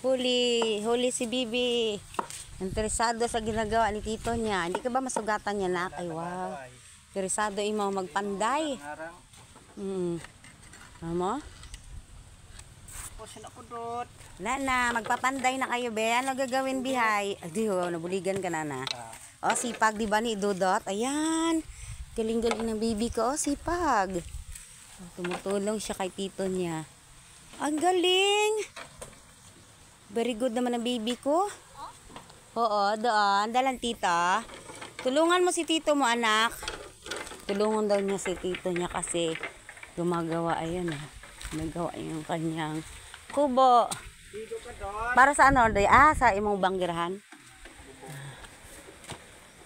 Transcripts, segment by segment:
Huli si Bibi. Interesado sa ginagawa ni tito niya. Hindi ka ba masugatan niya, nak? Ay, wow. Interesado mo magpanday. Ano? Na, magpapanday na kayo, be. Ano gagawin, bihay? Adi, nabuligan ka na. O, sipag, di ba ni Dudot? Ayan. Galing-galing ng bibi ko. O, sipag. Tumutulong siya kay tito niya. Ang galing. Very good naman ang bibi ko. Oo, doon. Dalan, tita. Tulungan mo si tito mo, anak. Tulungan daw niya si tito niya kasi gumagawa, ayan, nagawa yung kanyang kubo. Para sa ano, sa imong banggirahan.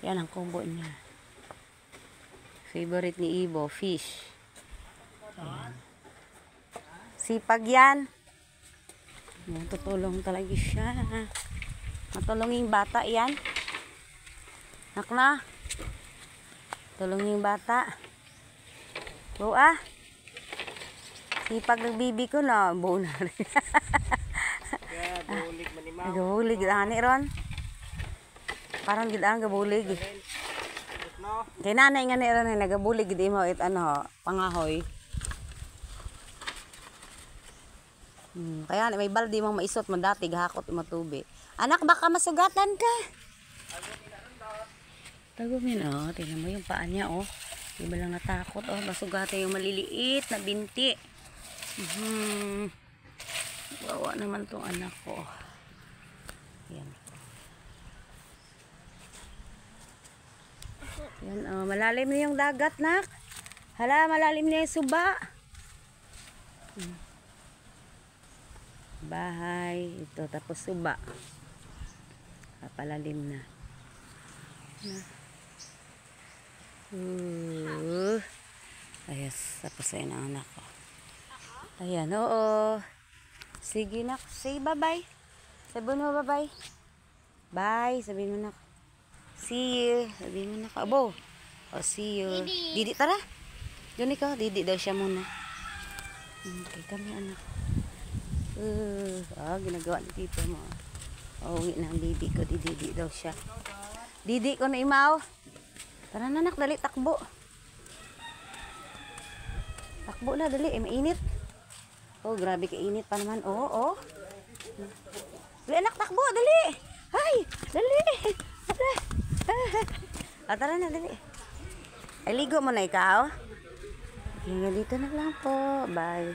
Yan ang kubo niya. Favorite ni Ibo, fish. Ayan. Sipag yan. Tutulong talaga siya. Matulong yung bata yan. Nak na. Tulong yung bata. Oo ah. Sipag ng bibi ko na. Buo na rin. Gabulig. Ani ron. Parang gidaan gabulig. Kaya nanay nga ni ron ay nagabulig. Di mo pangahoy. Kaya may baldi mong maisot mo dati. Gahakot mo tubi. Anak, baka masugatan ka. Tagumin, tingnan mo yung paa niya, di ba lang natakot, masugatan yung maliliit na binti. Wawa naman tong anak ko. Yan. Yan, malalim na yung dagat, nak. Hala, malalim na yung suba. Bahay, ito, tapos suba. Palalim na. Ayos, tapos ayun ang anak ko. Ayan, oo. Sige, nak. Say bye-bye. Sabihin mo bye-bye. Bye, sabihin mo, nak. See you. Sabihin mo, nak. Abo. See you. Didi, tara. Doon ikaw. Didi daw siya muna. Okay, kami, anak. Ginagawa ni tito mo. Uwi na ang didi ko. Didi daw siya. Didi ko na imaw. Tara na, nak. Dali, takbo. Takbo na, dali. Mainit. Grabe ka init pa naman. Dali, anak, takbo. Dali. Hay, dali. Tara na, dali. Ay, ligo mo na ikaw. Hanggang dito na lang po. Bye.